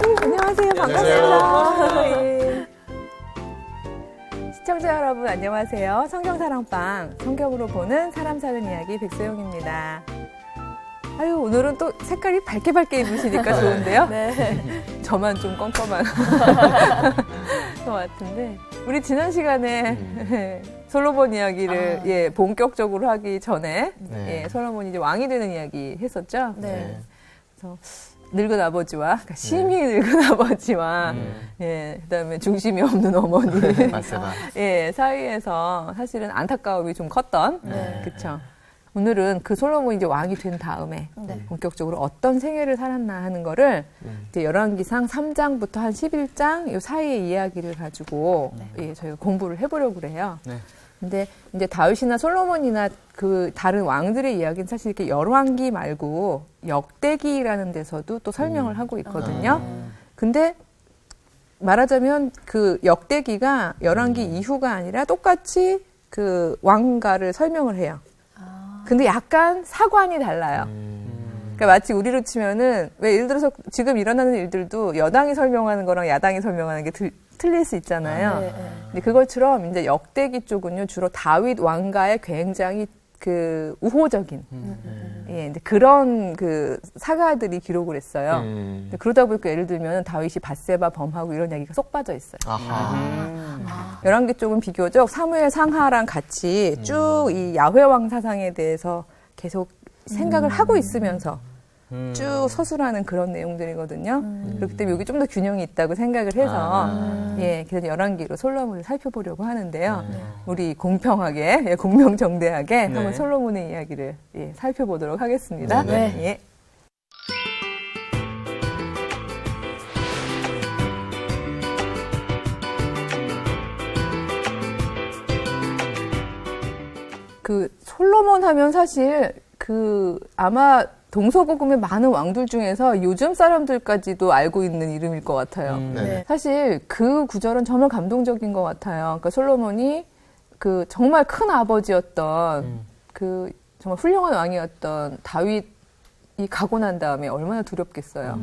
안녕하세요. 반갑습니다. 예. 시청자 여러분 안녕하세요. 성경사랑방, 성경으로 보는 사람 사는 이야기 백소영입니다. 아유, 오늘은 또 색깔이 밝게 입으시니까 좋은데요? 네. 저만 좀 껌껌한 것 같은데. 우리 지난 시간에 솔로몬 이야기를 본격적으로 하기 전에 솔로몬이 이제 왕이 되는 이야기 했었죠? 네. 그래서 늙은 아버지와, 그러니까 심히 늙은 아버지와, 그다음에 중심이 없는 어머니, 사이에서 사실은 안타까움이 좀 컸던, 그쵸. 오늘은 그 솔로몬이 이제 왕이 된 다음에 본격적으로 어떤 생애를 살았나 하는 거를 이제 열왕기상 3장부터 한 11장 이 사이의 이야기를 가지고 저희가 공부를 해보려고 그래요. 근데 이제 다윗이나 솔로몬이나 그 다른 왕들의 이야기는 사실 이렇게 열왕기 말고 역대기라는 데서도 또 설명을 하고 있거든요. 근데 말하자면 그 역대기가 열왕기 이후가 아니라 똑같이 그 왕가를 설명을 해요. 근데 약간 사관이 달라요. 그러니까 마치 우리로 치면은 왜 예를 들어서 지금 일어나는 일들도 여당이 설명하는 거랑 야당이 설명하는 게 틀릴 수 있잖아요. 근데 그것처럼 이제 역대기 쪽은요 주로 다윗 왕가의 굉장히 그 우호적인 근데 그런 그 사가들이 기록을 했어요. 근데 그러다 보니까 예를 들면 다윗이 밧세바 범하고 이런 얘기가 쏙 빠져 있어요. 열왕기 쪽은 비교적 사무엘 상하랑 같이 쭉 이 야훼 왕 사상에 대해서 계속 생각을 하고 있으면서 쭉 서술하는 그런 내용들이거든요. 그렇기 때문에 여기 좀 더 균형이 있다고 생각을 해서 그래서 열왕기로 솔로몬을 살펴보려고 하는데요. 우리 공평하게, 공명정대하게 한번 솔로몬의 이야기를 살펴보도록 하겠습니다. 그 솔로몬 하면 사실 그 아마 동서고금의 많은 왕들 중에서 요즘 사람들까지도 알고 있는 이름일 것 같아요. 사실 그 구절은 정말 감동적인 것 같아요. 그러니까 솔로몬이 그 정말 큰 아버지였던 그 정말 훌륭한 왕이었던 다윗이 가고 난 다음에 얼마나 두렵겠어요.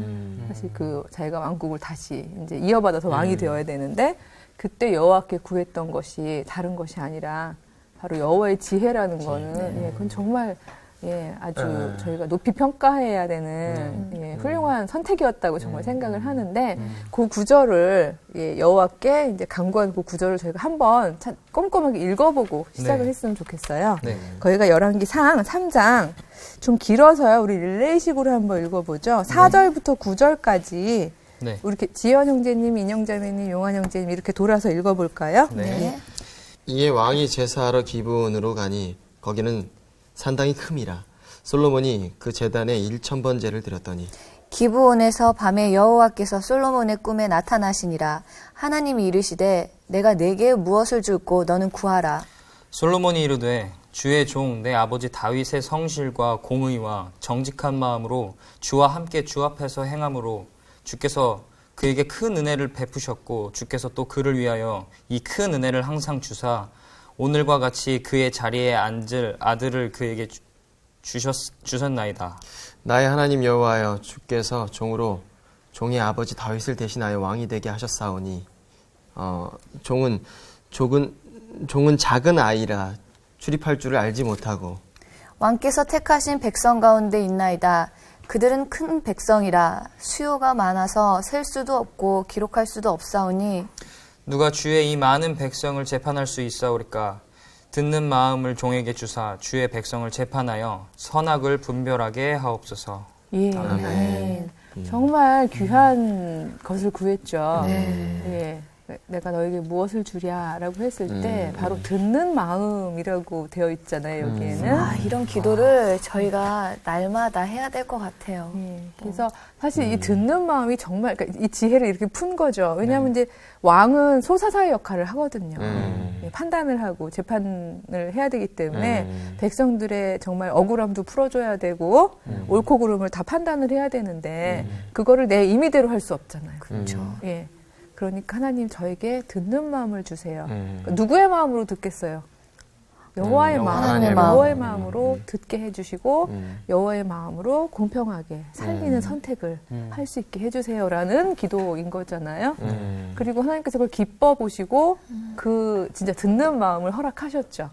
사실 그 자기가 왕국을 다시 이제 이어받아서 왕이 되어야 되는데 그때 여호와께 구했던 것이 다른 것이 아니라 바로 여호와의 지혜라는 거는 그건 정말 아주 저희가 높이 평가해야 되는 훌륭한 선택이었다고 정말 생각을 하는데 그 구절을 여호와께 이제 간구한 그 구절을 저희가 한번 꼼꼼하게 읽어보고 시작을 했으면 좋겠어요. 거기가 열왕기상 3장 좀 길어서요. 우리 릴레이식으로 한번 읽어보죠. 4절부터 9절까지 우리 이렇게 지연 형제님, 인영자매님, 용환 형제님 이렇게 돌아서 읽어볼까요? 이에 왕이 제사하러 기브온으로 가니 거기는 산당이 큼이라. 솔로몬이 그 제단에 1000번제를 드렸더니 기브온에서 밤에 여호와께서 솔로몬의 꿈에 나타나시니라. 하나님이 이르시되 내가 네게 무엇을 줄고 너는 구하라. 솔로몬이 이르되 주의 종 내 아버지 다윗의 성실과 공의와 정직한 마음으로 주와 함께 주 앞에서 행함으로 주께서 그에게 큰 은혜를 베푸셨고 주께서 또 그를 위하여 이 큰 은혜를 항상 주사 오늘과 같이 그의 자리에 앉을 아들을 그에게 주셨나이다. 나의 하나님 여호와여 주께서 종으로 종의 아버지 다윗을 대신하여 왕이 되게 하셨사오니 종은 작은 아이라 출입할 줄을 알지 못하고 왕께서 택하신 백성 가운데 있나이다. 그들은 큰 백성이라 수요가 많아서 셀 수도 없고 기록할 수도 없사오니 누가 주의 이 많은 백성을 재판할 수 있사오리까. 듣는 마음을 종에게 주사 주의 백성을 재판하여 선악을 분별하게 하옵소서. 아멘. 정말 귀한 것을 구했죠. 내가 너에게 무엇을 주랴라고 했을 때 바로 듣는 마음이라고 되어 있잖아요. 여기에는. 이런 기도를 저희가 날마다 해야 될 것 같아요. 그래서 사실 이 듣는 마음이 정말 그러니까 이 지혜를 이렇게 푼 거죠. 왜냐하면 이제 왕은 소사사의 역할을 하거든요. 판단을 하고 재판을 해야 되기 때문에 백성들의 정말 억울함도 풀어줘야 되고 옳고 그름을 다 판단을 해야 되는데 그거를 내 임의대로 할 수 없잖아요. 그렇죠. 그러니까 하나님 저에게 듣는 마음을 주세요. 그러니까 누구의 마음으로 듣겠어요? 여호와의 하나님의 마음으로, 마음. 여호와의 마음으로 듣게 해주시고 여호와의 마음으로 공평하게 살리는 선택을 할 수 있게 해주세요라는 기도인 거잖아요. 그리고 하나님께서 그걸 기뻐 보시고 그 진짜 듣는 마음을 허락하셨죠.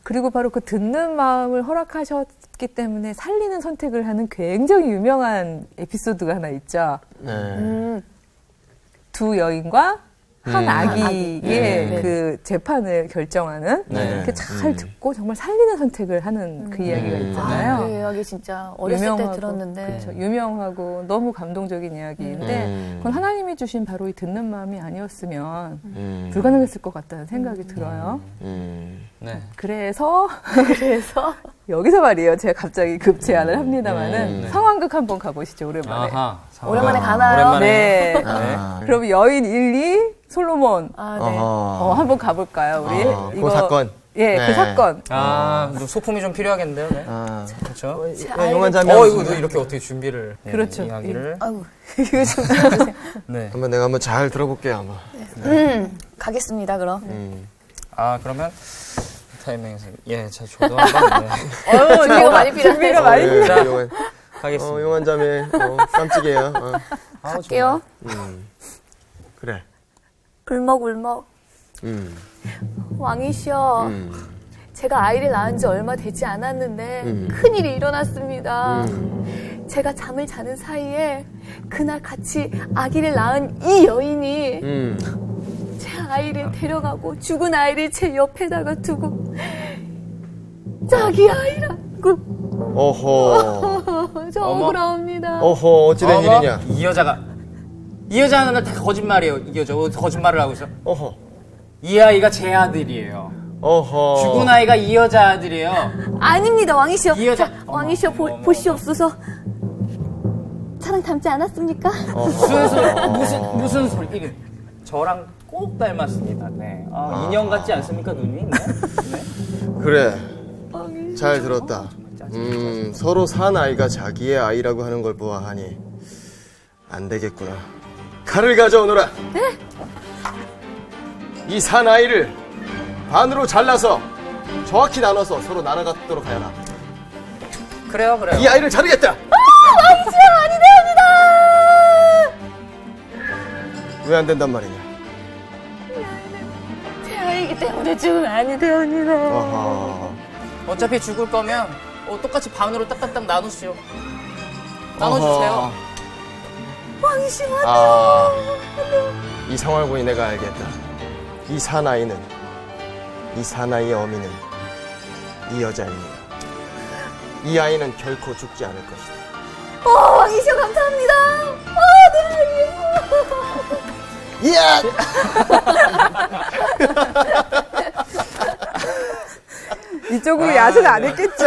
그리고 바로 그 듣는 마음을 허락하셨기 때문에 살리는 선택을 하는 굉장히 유명한 에피소드가 하나 있죠. 두 여인과 한 아기의 그 재판을 결정하는 그 잘 듣고 정말 살리는 선택을 하는 그 이야기가 있잖아요. 그 이야기 진짜 어렸을 때 들었는데 그렇죠. 유명하고 너무 감동적인 이야기인데 그건 하나님이 주신 바로 이 듣는 마음이 아니었으면 불가능했을 것 같다는 생각이 들어요. 네. 그래서 여기서 말이에요. 제가 갑자기 급 제안을 합니다만은 상황극 한번 가보시죠. 오랜만에. 아하, 오랜만에 가나요? 오랜만에. 네. 아. 그럼 여인 1, 2, 솔로몬. 아, 네. 한번 가볼까요, 우리? 그 사건. 예, 네. 그 사건. 소품이 좀 필요하겠는데요, 네. 그렇죠. 아이를 용한 자면 이거 너 이렇게 어떻게 준비를 해, 그렇죠. 이야기를. 아이고. 이거 좀 해주세요. 네. 내가 한번 잘 들어볼게요 아마. 가겠습니다, 그럼. 그러면 타이밍에서 저도 한번 준비가 많이 필요해요. 많이 자, 가겠습니다. 용한 자매 깜찍해요. 갈게요. 그래. 울먹울먹. 왕이시여, 제가 아이를 낳은 지 얼마 되지 않았는데 큰일이 일어났습니다. 제가 잠을 자는 사이에 그날 같이 아기를 낳은 이 여인이 제 아이를 데려가고 죽은 아이를 제 옆에다가 두고 자기 아이라고. 어허. 저 억울합니다. 어허, 어찌된 일이냐. 이 여자는 다 거짓말이에요. 이 여자 거짓말을 하고 있어. 어허. 이 아이가 제 아들이에요. 어허. 죽은 아이가 이 여자 아들이에요. 아닙니다, 왕이시여. 이 여자- 자, 왕이시여, 보시옵소서. 사랑 닮지 않았습니까? 무슨 소리? 이게 저랑 꼭 닮았습니다. 네. 인형 같지 않습니까, 눈이? 네. 그래. 잘 들었다. 서로 산 아이가 자기의 아이라고 하는 걸 보아하니 안 되겠구나. 칼을 가져오너라. 네? 이 산 아이를 반으로 잘라서 정확히 나눠서 서로 나눠갖도록 하여라. 그래요. 이 아이를 자르겠다. 왕이시여, 아니되옵니다! 왜 안 된단 말이냐? 제 아이기 때문에 죽으면 아니되옵니다. 어허. 어차피 죽을 거면 똑같이 반으로 딱딱딱 나누시오. 나눠주세요. 왕이시여, 이 상황을 보니 내가 알겠다. 이 사나이의 어미는 이 여자입니다. 이 아이는 결코 죽지 않을 것이다. 왕이시여, 감사합니다. 네, 이야! 이쪽으로 야수는 안 했겠죠.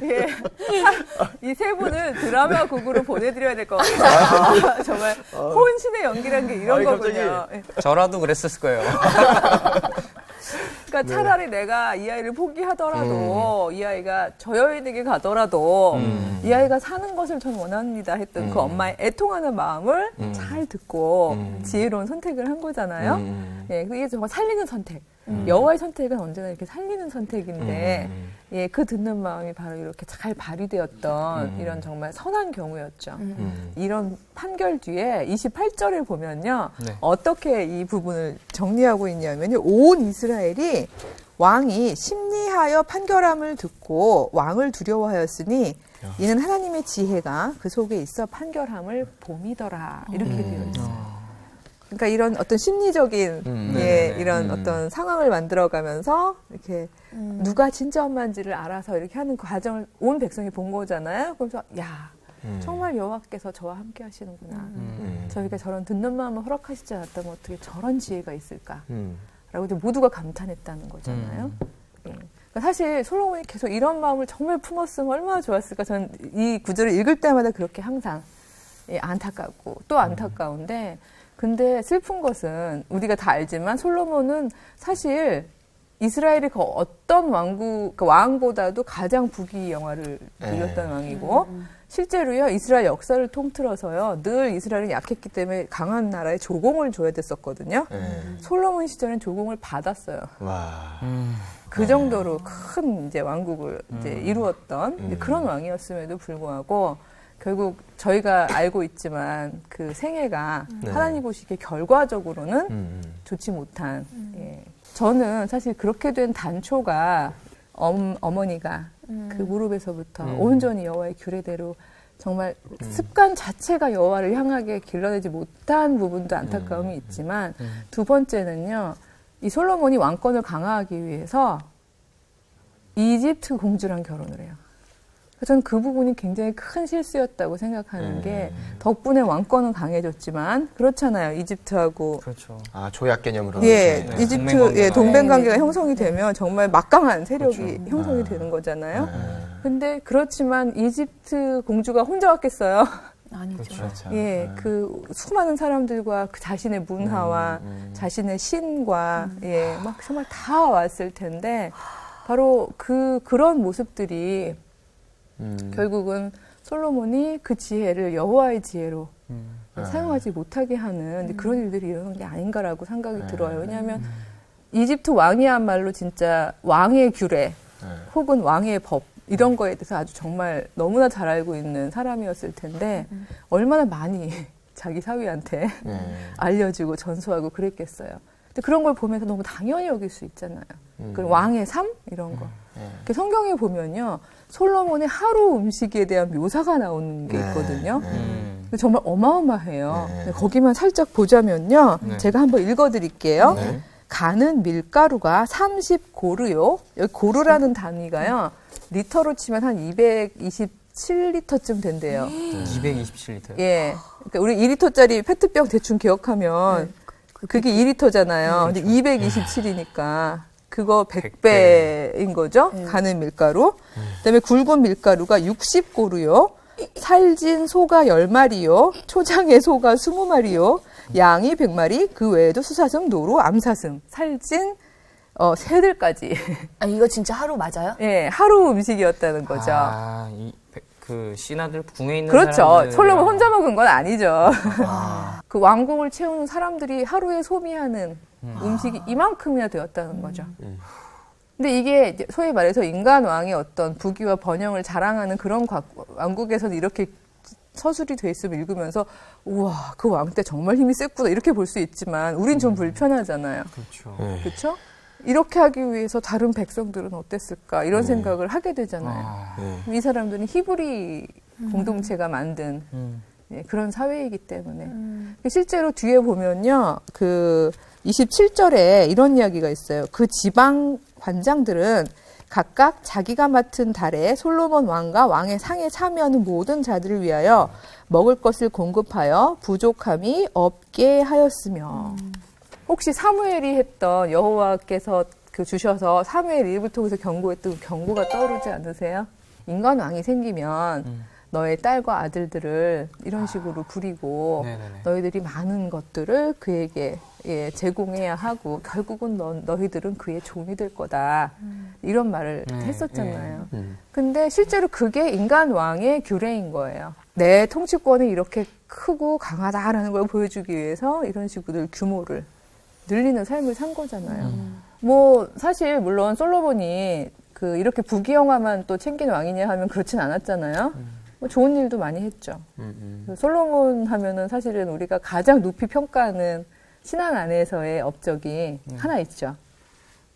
예. 이 세 분을 드라마 곡으로 보내드려야 될 것 같아요. 정말 혼신의 연기란 게 이런 거군요. 예. 저라도 그랬을 거예요. 그러니까 차라리 내가 이 아이를 포기하더라도 이 아이가 저 여인에게 가더라도 이 아이가 사는 것을 전 원합니다 했던 그 엄마의 애통하는 마음을 잘 듣고 지혜로운 선택을 한 거잖아요. 예, 이게 정말 살리는 선택. 여호와의 선택은 언제나 이렇게 살리는 선택인데 예, 그 듣는 마음이 바로 이렇게 잘 발휘되었던 이런 정말 선한 경우였죠. 이런 판결 뒤에 28절을 보면요. 네. 어떻게 이 부분을 정리하고 있냐면요. 온 이스라엘이 왕이 심리하여 판결함을 듣고 왕을 두려워하였으니 이는 하나님의 지혜가 그 속에 있어 판결함을 봄이더라. 이렇게 되어 있어요. 그러니까 이런 어떤 심리적인 이런 어떤 상황을 만들어가면서 이렇게 누가 진짜 엄마인지를 알아서 이렇게 하는 그 과정을 온 백성이 본 거잖아요. 그래서 정말 여호와께서 저와 함께 하시는구나. 저희가 저런 듣는 마음을 허락하시지 않았다면 어떻게 저런 지혜가 있을까? 라고 이제 모두가 감탄했다는 거잖아요. 예. 그러니까 사실 솔로몬이 계속 이런 마음을 정말 품었으면 얼마나 좋았을까. 저는 이 구절을 읽을 때마다 그렇게 항상 안타깝고 또 안타까운데 근데 슬픈 것은 우리가 다 알지만 솔로몬은 사실 이스라엘이 그 어떤 왕보다도 가장 부귀 영화를 누렸던 왕이고 실제로요, 이스라엘 역사를 통틀어서요, 늘 이스라엘은 약했기 때문에 강한 나라에 조공을 줘야 됐었거든요. 솔로몬 시절엔 조공을 받았어요. 와. 그 정도로 큰 이제 왕국을 이제 이루었던 이제 그런 왕이었음에도 불구하고 결국 저희가 알고 있지만 그 생애가 네. 하나님 보시기에 결과적으로는 좋지 못한. 예. 저는 사실 그렇게 된 단초가 어머니가 그 무릎에서부터 온전히 여호와의 규례대로 정말 습관 자체가 여호와를 향하게 길러내지 못한 부분도 안타까움이 있지만 두 번째는요. 이 솔로몬이 왕권을 강화하기 위해서 이집트 공주랑 결혼을 해요. 저는 그 부분이 굉장히 큰 실수였다고 생각하는 게 덕분에 왕권은 강해졌지만 그렇잖아요. 이집트하고 그렇죠. 아, 조약 개념으로. 예, 네. 이집트 동맹관계가. 동맹관계가 형성이 되면 정말 막강한 세력이 그렇죠. 형성이 되는 거잖아요. 근데 그렇지만 이집트 공주가 혼자 왔겠어요. 아니죠. 그렇죠. 예, 그 수많은 사람들과 그 자신의 문화와 자신의 신과 예, 막 정말 다 왔을 텐데 바로 그런 모습들이 결국은 솔로몬이 그 지혜를 여호와의 지혜로 사용하지 못하게 하는 그런 일들이 일어난 게 아닌가라고 생각이 들어요. 왜냐하면 이집트 왕이야말로 진짜 왕의 규례 혹은 왕의 법 이런 거에 대해서 아주 정말 너무나 잘 알고 있는 사람이었을 텐데 얼마나 많이 자기 사위한테 알려주고 전수하고 그랬겠어요. 근데 그런 걸 보면서 너무 당연히 여길 수 있잖아요. 그 왕의 삶 이런 거. 그 성경에 보면요. 솔로몬의 하루 음식에 대한 묘사가 나오는 게 있거든요. 정말 어마어마해요. 거기만 살짝 보자면요. 제가 한번 읽어드릴게요. 가는 밀가루가 30고르요. 여기 고르라는 단위가요. 리터로 치면 한 227리터쯤 된대요. 227리터요? 예. 그러니까 우리 2리터짜리 페트병 대충 기억하면 그게 2리터잖아요. 근데 227이니까 그거 100배인 거죠. 가는 밀가루. 그다음에 굵은 밀가루가 60고루요. 살진 소가 10마리요. 초장의 소가 20마리요. 양이 100마리. 그 외에도 수사슴, 노루, 암사슴, 살진 새들까지. 아, 이거 진짜 하루 맞아요? 예, 하루 음식이었다는 거죠. 아, 그 신하들 궁에 있는 그렇죠. 사람들 솔로몬 혼자 먹은 건 아니죠. 그 왕국을 채우는 사람들이 하루에 소비하는 음식이 이만큼이나 되었다는 거죠. 근데 이게 이제 소위 말해서 인간 왕의 어떤 부귀와 번영을 자랑하는 그런 왕국에서는 이렇게 서술이 돼 있으면 읽으면서 우와, 그 왕 때 정말 힘이 셌구나 이렇게 볼 수 있지만 우린 좀 불편하잖아요. 그렇죠. 그렇죠? 이렇게 하기 위해서 다른 백성들은 어땠을까 이런 생각을 하게 되잖아요. 이 사람들은 히브리 공동체가 만든 예, 그런 사회이기 때문에 실제로 뒤에 보면요, 그 27절에 이런 이야기가 있어요. 그 지방 관장들은 각각 자기가 맡은 달에 솔로몬 왕과 왕의 상에 참여하는 모든 자들을 위하여 먹을 것을 공급하여 부족함이 없게 하였으며. 혹시 사무엘이 했던 여호와께서 그 주셔서 사무엘 입을 통해서 경고했던 그 경고가 떠오르지 않으세요? 인간 왕이 생기면 너의 딸과 아들들을 이런 식으로 부리고 너희들이 많은 것들을 그에게 제공해야 하고 결국은 너희들은 그의 종이 될 거다. 이런 말을 했었잖아요. 근데 실제로 그게 인간 왕의 규례인 거예요. 내 통치권이 이렇게 크고 강하다라는 걸 보여주기 위해서 이런 식으로 규모를 늘리는 삶을 산 거잖아요. 뭐 사실 물론 솔로몬이 그 이렇게 부귀영화만 또 챙긴 왕이냐 하면 그렇진 않았잖아요. 뭐 좋은 일도 많이 했죠. 솔로몬 하면은 사실은 우리가 가장 높이 평가하는 신앙 안에서의 업적이 하나 있죠.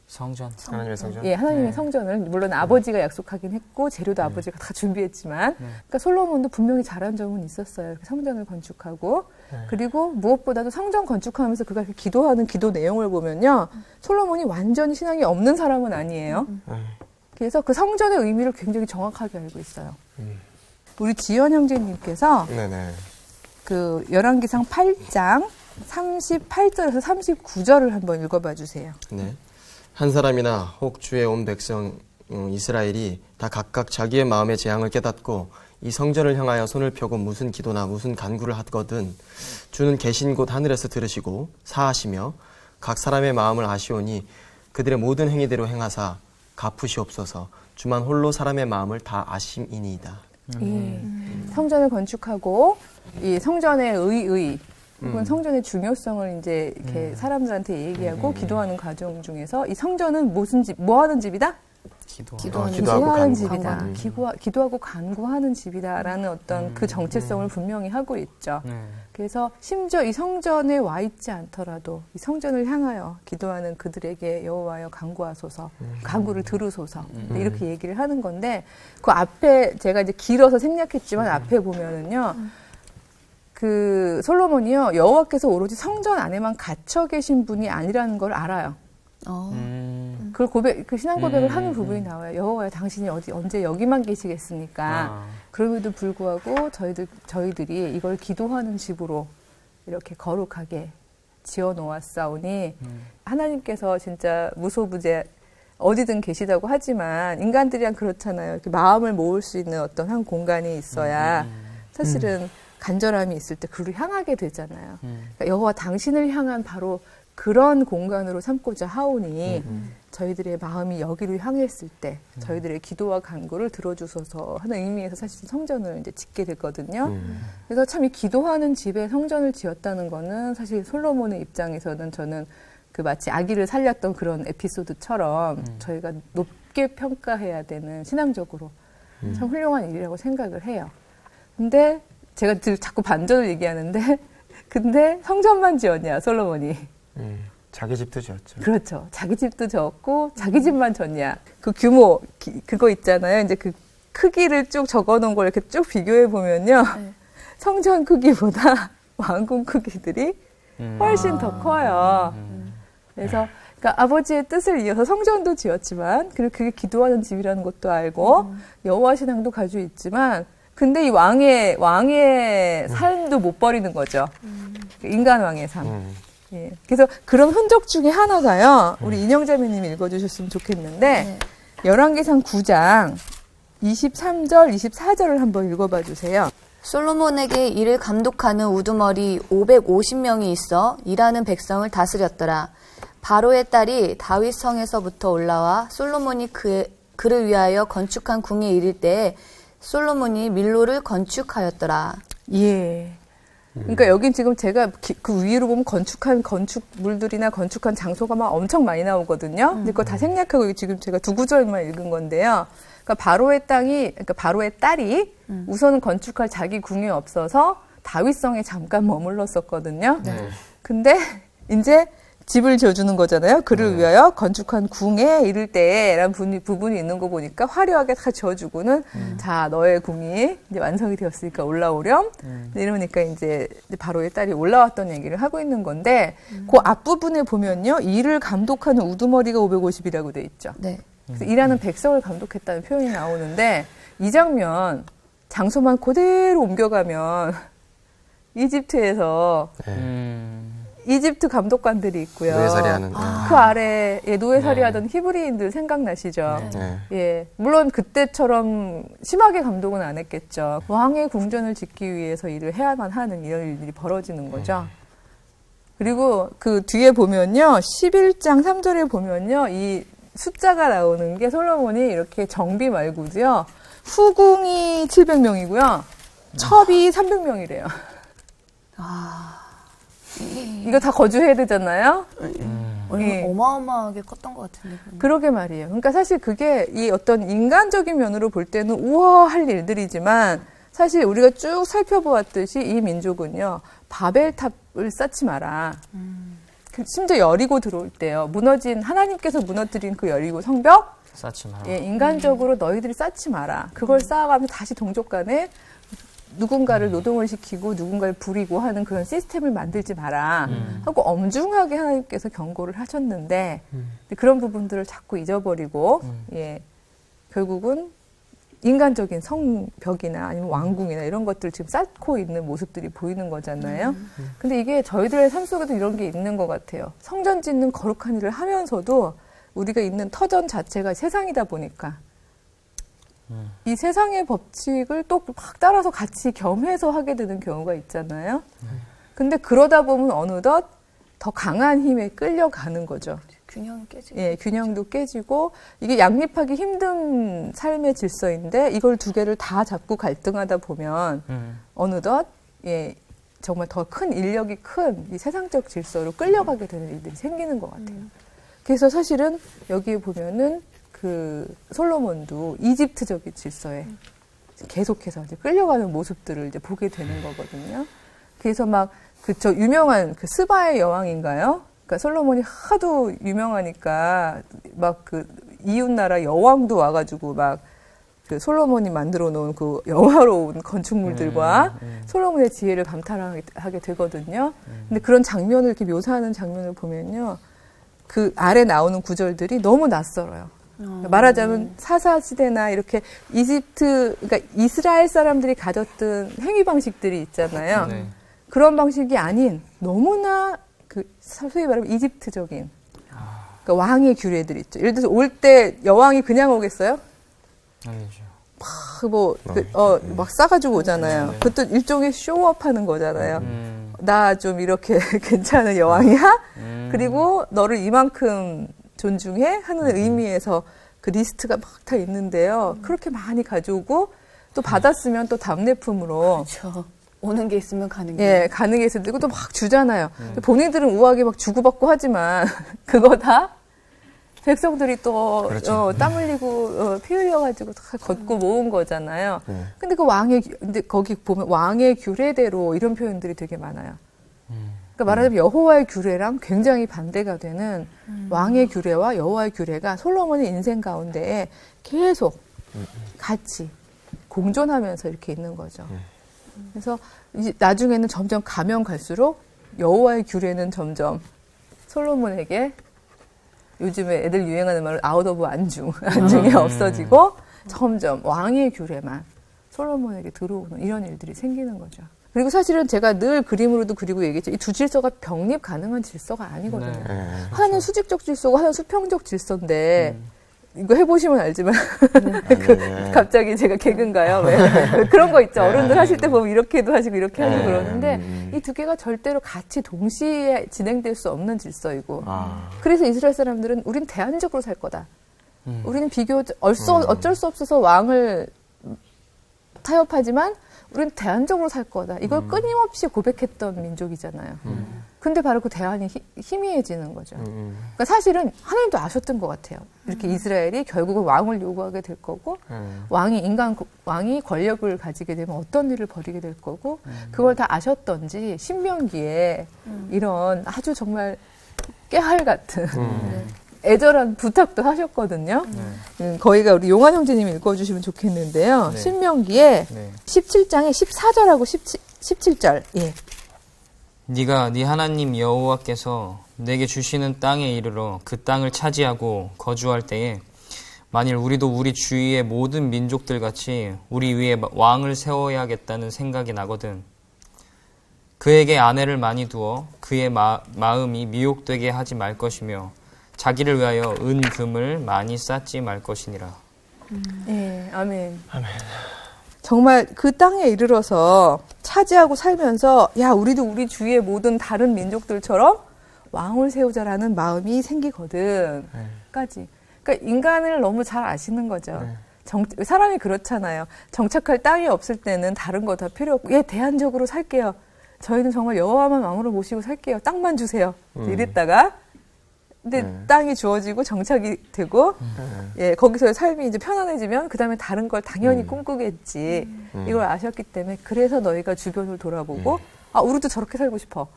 성전. 하나님의 성전. 예, 하나님의 성전을 물론 아버지가 약속하긴 했고 재료도 아버지가 다 준비했지만 그러니까 솔로몬도 분명히 잘한 점은 있었어요. 성전을 건축하고 그리고 무엇보다도 성전 건축하면서 그가 기도하는 기도 내용을 보면요. 솔로몬이 완전히 신앙이 없는 사람은 아니에요. 그래서 그 성전의 의미를 굉장히 정확하게 알고 있어요. 우리 지연 형제님께서 그 열왕기상 8장 38절에서 39절을 한번 읽어봐 주세요. 네. 한 사람이나 혹 주의 온 백성 이스라엘이 다 각각 자기의 마음의 재앙을 깨닫고 이 성전을 향하여 손을 펴고 무슨 기도나 무슨 간구를 하거든 주는 계신 곳 하늘에서 들으시고 사하시며 각 사람의 마음을 아시오니 그들의 모든 행위대로 행하사 갚으시옵소서. 주만 홀로 사람의 마음을 다 아심이니이다. 성전을 건축하고 이 성전의 의의 혹은 성전의 중요성을 이제 이렇게 사람들한테 얘기하고 기도하는 과정 중에서 이 성전은 무슨 집, 뭐 하는 집이다? 기도하는 집이다. 기도하고 간구하는 집이다라는 어떤 그 정체성을 분명히 하고 있죠. 그래서 심지어 이 성전에 와 있지 않더라도 이 성전을 향하여 기도하는 그들에게 여호와여 간구하소서, 간구를 들으소서 이렇게 얘기를 하는 건데 그 앞에 제가 이제 길어서 생략했지만 앞에 보면은요. 그 솔로몬이요 여호와께서 오로지 성전 안에만 갇혀 계신 분이 아니라는 걸 알아요. 그걸 그 신앙 고백을 하는 부분이 나와요. 여호와야 당신이 언제 여기만 계시겠습니까? 그럼에도 불구하고 저희들이 이걸 기도하는 집으로 이렇게 거룩하게 지어 놓았사오니 하나님께서 진짜 무소부재 어디든 계시다고 하지만 인간들이랑 그렇잖아요. 이렇게 마음을 모을 수 있는 어떤 한 공간이 있어야 사실은 간절함이 있을 때 그를 향하게 되잖아요. 그러니까 여호와 당신을 향한 바로 그런 공간으로 삼고자 하오니 저희들의 마음이 여기로 향했을 때 저희들의 기도와 간구를 들어주소서 하는 의미에서 사실 성전을 이제 짓게 됐거든요. 그래서 참 이 기도하는 집에 성전을 지었다는 거는 사실 솔로몬의 입장에서는 저는 그 마치 아기를 살렸던 그런 에피소드처럼 저희가 높게 평가해야 되는 신앙적으로 참 훌륭한 일이라고 생각을 해요. 근데 제가 자꾸 반전을 얘기하는데 근데 성전만 지었냐 솔로몬이. 자기 집도 지었죠. 그렇죠. 자기 집도 지었고 자기 집만 졌냐. 그 규모 그거 있잖아요. 이제 그 크기를 쭉 적어놓은 걸 이렇게 쭉 비교해 보면요. 성전 크기보다 왕궁 크기들이 훨씬 더 커요. 그래서 그러니까 아버지의 뜻을 이어서 성전도 지었지만 그리고 그게 기도하는 집이라는 것도 알고 여호와 신앙도 가지고 있지만 근데 이 왕의 삶도 못 버리는 거죠. 인간 왕의 삶. 예. 그래서 그런 흔적 중에 하나가요. 우리 인영자매님이 읽어주셨으면 좋겠는데 열왕기상 9장 23절, 24절을 한번 읽어봐 주세요. 솔로몬에게 이를 감독하는 우두머리 550명이 있어 일하는 백성을 다스렸더라. 바로의 딸이 다윗 성에서부터 올라와 솔로몬이 그를 위하여 건축한 궁에 이를 때에 솔로몬이 밀로를 건축하였더라. 예. 그러니까 여긴 지금 제가 그 위로 보면 건축한 건축물들이나 건축한 장소가 막 엄청 많이 나오거든요. 근데 그거 다 생략하고 지금 제가 두 구절만 읽은 건데요. 그러니까 바로의 딸이 우선은 건축할 자기 궁이 없어서 다윗성에 잠깐 머물렀었거든요. 근데 이제 집을 지어주는 거잖아요. 그를 위하여 건축한 궁에 이를 때라는 부분이 있는 거 보니까 화려하게 다 지어주고는 자 너의 궁이 이제 완성이 되었으니까 올라오렴. 이러니까 이제 바로의 딸이 올라왔던 얘기를 하고 있는 건데 그 앞부분에 보면요. 이를 감독하는 우두머리가 550이라고 돼 있죠. 네. 그래서 일하는 백성을 감독했다는 표현이 나오는데 이 장면 장소만 그대로 옮겨가면 이집트에서 이집트 감독관들이 있고요. 노예살이하는. 그 아래에 노예살이하던 히브리인들 생각나시죠? 예, 물론 그때처럼 심하게 감독은 안 했겠죠. 왕의 궁전을 짓기 위해서 일을 해야만 하는 이런 일들이 벌어지는 거죠. 그리고 그 뒤에 보면요, 11장 3절에 보면요, 이 숫자가 나오는 게 솔로몬이 이렇게 정비 말고도요, 후궁이 700명이고요, 첩이 300명이래요. 이거 다 거주해야 되잖아요? 어마어마하게 컸던 것 같은데. 그러게 말이에요. 그러니까 사실 그게 이 어떤 인간적인 면으로 볼 때는 우와 할 일들이지만 사실 우리가 쭉 살펴보았듯이 이 민족은요. 바벨탑을 쌓지 마라. 심지어 여리고 들어올 때요. 하나님께서 무너뜨린 그 여리고 성벽 쌓지 마라. 예, 인간적으로 너희들이 쌓지 마라. 그걸 쌓아가면서 다시 동족 간에 누군가를 노동을 시키고 누군가를 부리고 하는 그런 시스템을 만들지 마라 하고 엄중하게 하나님께서 경고를 하셨는데 그런 부분들을 자꾸 잊어버리고 예, 결국은 인간적인 성벽이나 아니면 왕궁이나 이런 것들을 지금 쌓고 있는 모습들이 보이는 거잖아요. 근데 이게 저희들의 삶 속에도 이런 게 있는 것 같아요. 성전 짓는 거룩한 일을 하면서도 우리가 있는 터전 자체가 세상이다 보니까 이 세상의 법칙을 또 막 따라서 같이 겸해서 하게 되는 경우가 있잖아요. 근데 그러다 보면 어느덧 더 강한 힘에 끌려가는 거죠. 균형 깨지고. 예, 균형도 깨지고 이게 양립하기 힘든 삶의 질서인데 이걸 두 개를 다 잡고 갈등하다 보면 어느덧 예, 정말 더 큰 인력이 큰 이 세상적 질서로 끌려가게 되는 일들이 생기는 것 같아요. 그래서 사실은 여기에 보면은 그 솔로몬도 이집트적인 질서에 계속해서 이제 끌려가는 모습들을 이제 보게 되는 거거든요. 그래서 막 저 유명한 그 스바의 여왕인가요? 그러니까 솔로몬이 하도 유명하니까 막 그 이웃 나라 여왕도 와가지고 막 그 솔로몬이 만들어 놓은 그 영화로운 건축물들과 솔로몬의 지혜를 감탄하게 되거든요. 근데 그런 장면을 이렇게 묘사하는 장면을 보면요. 그 아래 나오는 구절들이 너무 낯설어요. 말하자면 사사시대나 이렇게 이집트, 그러니까 이스라엘 사람들이 가졌던 행위 방식들이 있잖아요. 네. 그런 방식이 아닌 너무나 그 소위 말하면 이집트적인 그러니까 왕의 규례들 있죠. 예를 들어서 올 때 여왕이 그냥 오겠어요? 아니죠. 막 싸가지고 오잖아요. 네. 그것도 일종의 쇼업하는 거잖아요. 나 좀 이렇게 괜찮은 여왕이야? 그리고 너를 이만큼 존중해? 하는 의미에서 그 리스트가 막 다 있는데요. 그렇게 많이 가져오고 또 받았으면 또 답례품으로 그렇죠. 오는 게 있으면 가는 게. 예, 가는 게 있을 때고 또 막 주잖아요. 본인들은 우아하게 막 주고받고 하지만 그거 다 백성들이 또 그렇죠. 땀 흘리고 피 흘려가지고 다 걷고 모은 거잖아요. 네. 근데 근데 거기 보면 왕의 규례대로 이런 표현들이 되게 많아요. 그러니까 말하자면 여호와의 규례랑 굉장히 반대가 되는 왕의 규례와 여호와의 규례가 솔로몬의 인생 가운데에 계속 같이 공존하면서 이렇게 있는 거죠. 그래서 이제 나중에는 점점 가면 갈수록 여호와의 규례는 점점 솔로몬에게 요즘에 애들 유행하는 말로 아웃 오브 안중이 없어지고 점점 왕의 규례만 솔로몬에게 들어오는 이런 일들이 생기는 거죠. 그리고 사실은 제가 늘 그림으로도 그리고 얘기했죠. 이 두 질서가 병립 가능한 질서가 아니거든요. 네. 하나는 수직적 질서고 하나는 수평적 질서인데 이거 해보시면 알지만 갑자기 제가 개그인가요? 왜? 그런 거 있죠. 어른들 하실 때 보면 이렇게도 하시고 이렇게 하시고 그러는데 이 두 개가 절대로 같이 동시에 진행될 수 없는 질서이고 그래서 이스라엘 사람들은 우린 대안적으로 살 거다. 우리는 어쩔 수 없어서 왕을 타협하지만 우린 대안적으로 살 거다. 이걸 끊임없이 고백했던 민족이잖아요. 근데 바로 그 대안이 희미해지는 거죠. 그러니까 사실은 하나님도 아셨던 것 같아요. 이렇게 이스라엘이 결국은 왕을 요구하게 될 거고, 왕이 권력을 가지게 되면 어떤 일을 벌이게 될 거고, 그걸 다 아셨던지 신명기에 이런 아주 정말 깨알 같은 애절한 부탁도 하셨거든요. 거기가 우리 용환 형제님이 읽어주시면 좋겠는데요. 네. 신명기에 네. 17장에 14절하고 17절. 예. 네가 네 하나님 여호와께서 내게 주시는 땅에 이르러 그 땅을 차지하고 거주할 때에 만일 우리도 우리 주위의 모든 민족들 같이 우리 위에 왕을 세워야겠다는 생각이 나거든. 그에게 아내를 많이 두어 그의 마음이 미혹되게 하지 말 것이며 자기를 위하여 금을 많이 쌓지 말 것이니라. 예, 아멘. 정말 그 땅에 이르러서 차지하고 살면서 야 우리도 우리 주위의 모든 다른 민족들처럼 왕을 세우자라는 마음이 생기거든까지. 그러니까 인간을 너무 잘 아시는 거죠. 사람이 그렇잖아요. 정착할 땅이 없을 때는 다른 거 다 필요 없고 대안적으로 살게요. 저희는 정말 여호와만 왕으로 모시고 살게요. 땅만 주세요. 이랬다가 근데 땅이 주어지고 정착이 되고 거기서의 삶이 이제 편안해지면 그 다음에 다른 걸 당연히 꿈꾸겠지. 이걸 아셨기 때문에 그래서 너희가 주변을 돌아보고 우리도 저렇게 살고 싶어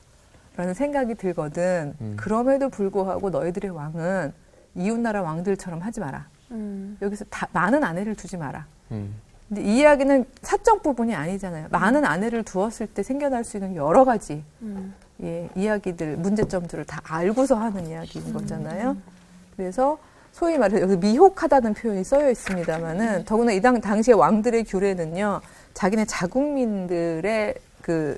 라는 생각이 들거든. 그럼에도 불구하고 너희들의 왕은 이웃나라 왕들처럼 하지 마라. 여기서 많은 아내를 두지 마라. 근데 이 이야기는 사적 부분이 아니잖아요. 많은 아내를 두었을 때 생겨날 수 있는 여러 가지 이야기들, 문제점들을 다 알고서 하는 이야기인 거잖아요. 그래서 소위 말해서 여기 미혹하다는 표현이 써여 있습니다만은 더구나 이 당시의 왕들의 규례는요, 자기네 자국민들의 그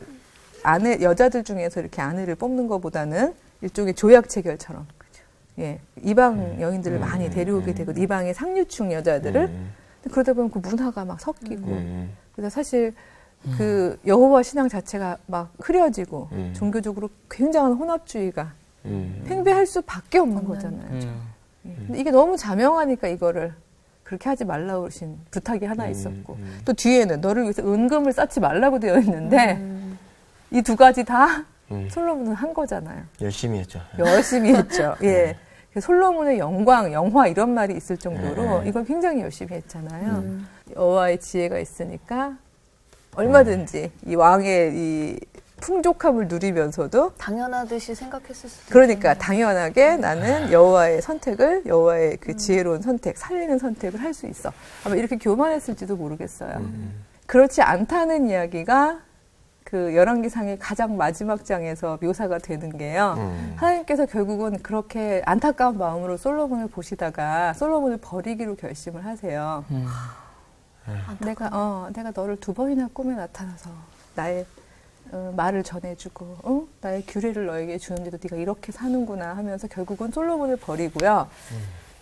여자들 중에서 이렇게 아내를 뽑는 것보다는 일종의 조약 체결처럼 이방 여인들을 많이 데려오게 되고 이방의 상류층 여자들을 그러다 보면 그 문화가 막 섞이고 그래서 사실 그 여호와 신앙 자체가 막 흐려지고 종교적으로 굉장한 혼합주의가 팽배할 수밖에 없는 거잖아요. 근데 이게 너무 자명하니까 이거를 그렇게 하지 말라고 하신 부탁이 하나 있었고 또 뒤에는 너를 위해서 은금을 쌓지 말라고 되어 있는데 이 두 가지 다 솔로몬은 한 거잖아요. 열심히 했죠. 열심히 했죠. 예. 솔로몬의 영광, 영화 이런 말이 있을 정도로 이걸 굉장히 열심히 했잖아요. 여호와의 지혜가 있으니까 얼마든지 이 왕의 이 풍족함을 누리면서도 당연하듯이 생각했을 수도 그러니까 당연하게 나는 여호와의 선택을 여호와의 그 지혜로운 선택, 살리는 선택을 할 수 있어. 아마 이렇게 교만했을지도 모르겠어요. 그렇지 않다는 이야기가 그 열왕기상의 가장 마지막 장에서 묘사가 되는 게요. 하나님께서 결국은 그렇게 안타까운 마음으로 솔로몬을 보시다가 솔로몬을 버리기로 결심을 하세요. 내가 너를 2번이나 꿈에 나타나서 나의 말을 전해주고 나의 규례를 너에게 주는데도 네가 이렇게 사는구나 하면서 결국은 솔로몬을 버리고요.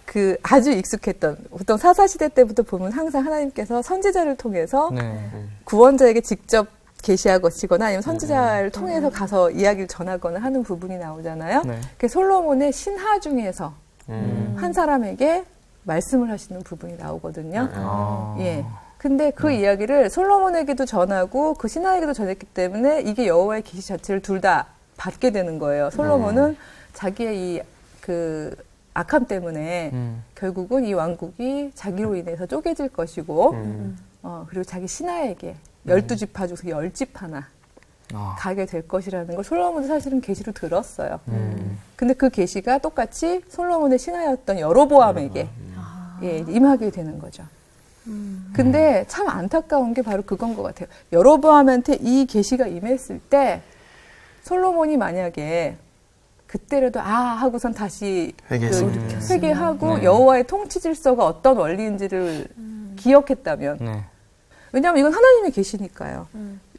그 아주 익숙했던 보통 사사시대 때부터 보면 항상 하나님께서 선지자를 통해서 구원자에게 직접 계시하거나 아니면 선지자를 통해서 가서 이야기를 전하거나 하는 부분이 나오잖아요. 그 솔로몬의 신하 중에서 한 사람에게 말씀을 하시는 부분이 나오거든요. 예. 근데 그 이야기를 솔로몬에게도 전하고 그 신하에게도 전했기 때문에 이게 여호와의 계시 자체를 둘 다 받게 되는 거예요. 솔로몬은 자기의 이 그 악함 때문에 결국은 이 왕국이 자기로 인해서 쪼개질 것이고 그리고 자기 신하에게 12지파 중에서 10집 하나 가게 될 것이라는 걸 솔로몬도 사실은 계시로 들었어요. 근데 그 계시가 똑같이 솔로몬의 신하였던 여로보암에게 예, 임하게 되는 거죠. 근데 참 안타까운 게 바로 그건 것 같아요. 여로보암한테 이 계시가 임했을 때 솔로몬이 만약에 그때라도 하고선 다시 회개하고 여호와의 통치 질서가 어떤 원리인지를 기억했다면 왜냐하면 이건 하나님의 계시니까요.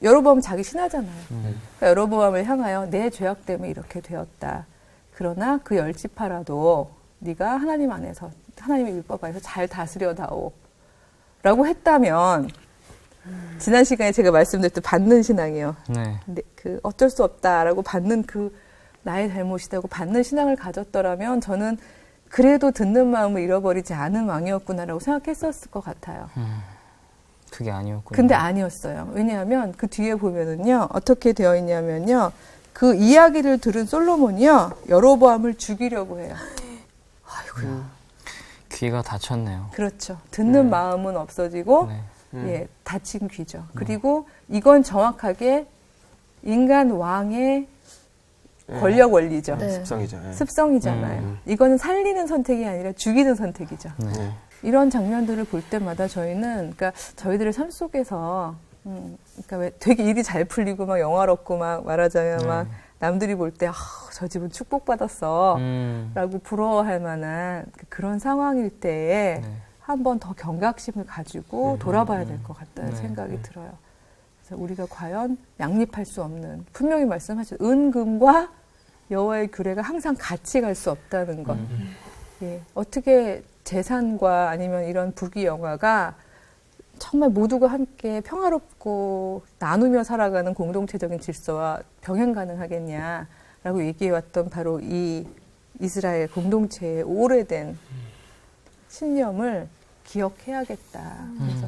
여로보암은 자기 신하잖아요. 그러니까 여로보암을 향하여 내 죄악 때문에 이렇게 되었다. 그러나 그 10지파라도 네가 하나님 안에서 하나님의 율법 안에서 잘 다스려다오. 라고 했다면 지난 시간에 제가 말씀드렸던 받는 신앙이요. 근데 그 어쩔 수 없다라고 받는 그 나의 잘못이다고 받는 신앙을 가졌더라면 저는 그래도 듣는 마음을 잃어버리지 않은 왕이었구나라고 생각했었을 것 같아요. 그게 아니었군요. 근데 아니었어요. 왜냐하면 그 뒤에 보면은요 어떻게 되어 있냐면요 그 이야기를 들은 솔로몬이요 여로보암을 죽이려고 해요. 아이고야. 귀가 다쳤네요. 그렇죠. 듣는 마음은 없어지고 예, 다친 귀죠. 그리고 이건 정확하게 인간 왕의 권력 원리죠. 습성이죠. 습성이잖아요. 이거는 살리는 선택이 아니라 죽이는 선택이죠. 이런 장면들을 볼 때마다 저희는 그러니까 저희들의 삶 속에서 그러니까 왜 되게 일이 잘 풀리고 막 영화롭고 막 말하자면 막 남들이 볼 때 저 집은 축복받았어 라고 부러워할 만한 그런 상황일 때에 한 번 더 경각심을 가지고 돌아봐야 될 것 같다는 생각이 들어요. 그래서 우리가 과연 양립할 수 없는 분명히 말씀하신 은금과 여호와의 규례가 항상 같이 갈 수 없다는 것. 예, 어떻게 재산과 아니면 이런 부귀영화가 정말 모두가 함께 평화롭고 나누며 살아가는 공동체적인 질서와 병행 가능하겠냐라고 얘기해왔던 바로 이 이스라엘 공동체의 오래된 신념을 기억해야겠다. 그래서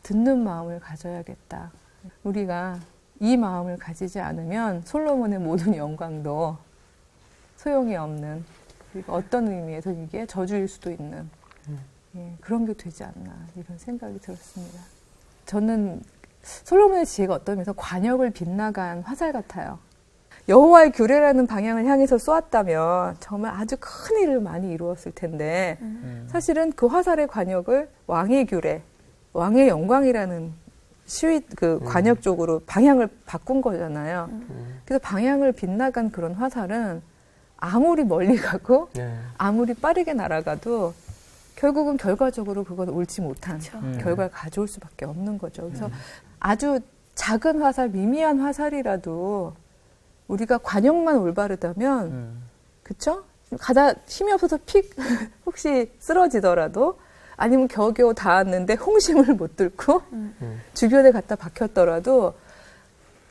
듣는 마음을 가져야겠다. 우리가 이 마음을 가지지 않으면 솔로몬의 모든 영광도 소용이 없는 그리고 어떤 의미에서 이게 저주일 수도 있는 예, 그런 게 되지 않나 이런 생각이 들었습니다. 저는 솔로몬의 지혜가 어떤 면에서 관역을 빗나간 화살 같아요. 여호와의 규례라는 방향을 향해서 쏘았다면 정말 아주 큰 일을 많이 이루었을 텐데 사실은 그 화살의 관역을 왕의 규례, 왕의 영광이라는 그 관역 쪽으로 방향을 바꾼 거잖아요. 그래서 방향을 빗나간 그런 화살은 아무리 멀리 가고 아무리 빠르게 날아가도 결국은 결과적으로 그건 옳지 못한 결과를 가져올 수밖에 없는 거죠. 그래서 아주 작은 화살, 미미한 화살이라도 우리가 관역만 올바르다면, 그쵸? 가다 힘이 없어서 픽 혹시 쓰러지더라도 아니면 겨우겨우 닿았는데 홍심을 못 뚫고 주변에 갖다 박혔더라도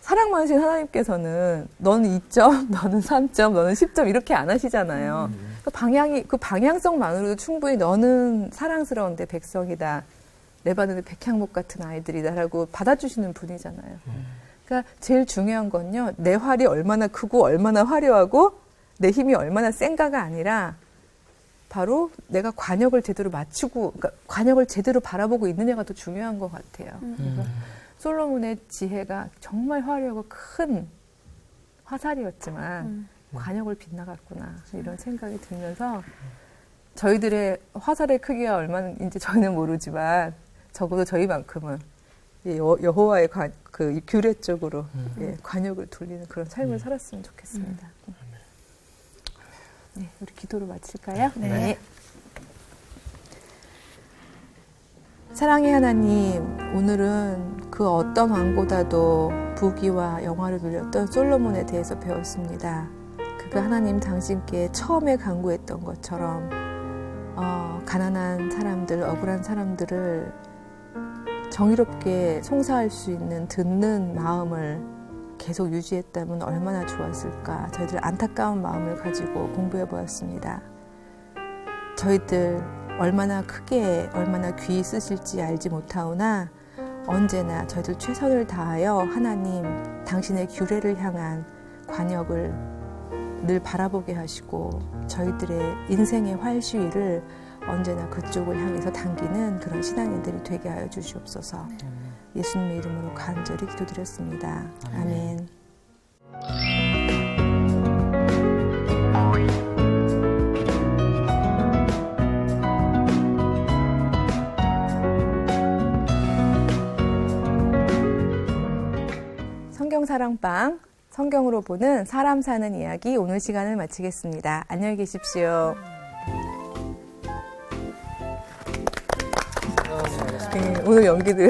사랑 많으신 하나님께서는 너는 2점, 너는 3점, 너는 10점 이렇게 안 하시잖아요. 그 방향성만으로도 충분히 너는 사랑스러운데 백성이다. 레바논의 백향목 같은 아이들이다라고 받아주시는 분이잖아요. 그러니까 제일 중요한 건요. 내 활이 얼마나 크고 얼마나 화려하고 내 힘이 얼마나 센가가 아니라 바로 내가 관역을 제대로 맞추고 그러니까 관역을 제대로 바라보고 있느냐가 더 중요한 것 같아요. 그래서 솔로몬의 지혜가 정말 화려하고 큰 화살이었지만 관역을 빗나갔구나 이런 생각이 들면서 저희들의 화살의 크기가 얼마인지 저희는 모르지만 적어도 저희만큼은 여호와의 그 규례 쪽으로 관역을 돌리는 그런 삶을 살았으면 좋겠습니다. 네, 우리 기도로 마칠까요? 네. 사랑의 하나님, 오늘은 그 어떤 왕보다도 부귀와 영화를 누렸던 솔로몬에 대해서 배웠습니다. 그가 하나님 당신께 처음에 간구했던 것처럼 가난한 사람들, 억울한 사람들을 정의롭게 송사할 수 있는 듣는 마음을 계속 유지했다면 얼마나 좋았을까. 저희들 안타까운 마음을 가지고 공부해 보았습니다. 저희들 얼마나 크게 얼마나 귀히 쓰실지 알지 못하오나 언제나 저희들 최선을 다하여 하나님 당신의 규례를 향한 관역을 늘 바라보게 하시고 저희들의 인생의 활시위를 언제나 그쪽을 향해서 당기는 그런 신앙인들이 되게 하여 주시옵소서. 예수님의 이름으로 간절히 기도드렸습니다. 아멘. 성경사랑방, 성경으로 보는 사람 사는 이야기 오늘 시간을 마치겠습니다. 안녕히 계십시오. 네, 오늘 연기들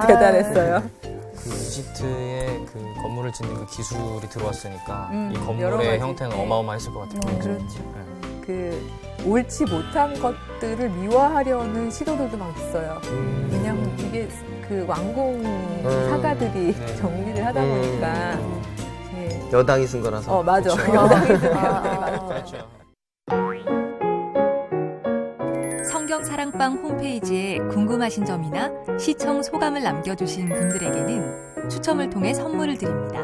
대단했어요. 그 이집트의 그 건물을 짓는 그 기술이 들어왔으니까 이 여러 건물의 가지. 형태는 어마어마했을 것 같아요. 그렇죠. 그 옳지 못한 것들을 미화하려는 시도들도 막 있어요. 왜냐하면 이게 그 완공 사가들이 네. 정리를 하다 보니까 예. 여당이 쓴 거라서. 맞아. 그렇죠. 여당이 들어요. 그렇죠. 성경사랑방 홈페이지에 궁금하신 점이나 시청 소감을 남겨주신 분들에게는 추첨을 통해 선물을 드립니다.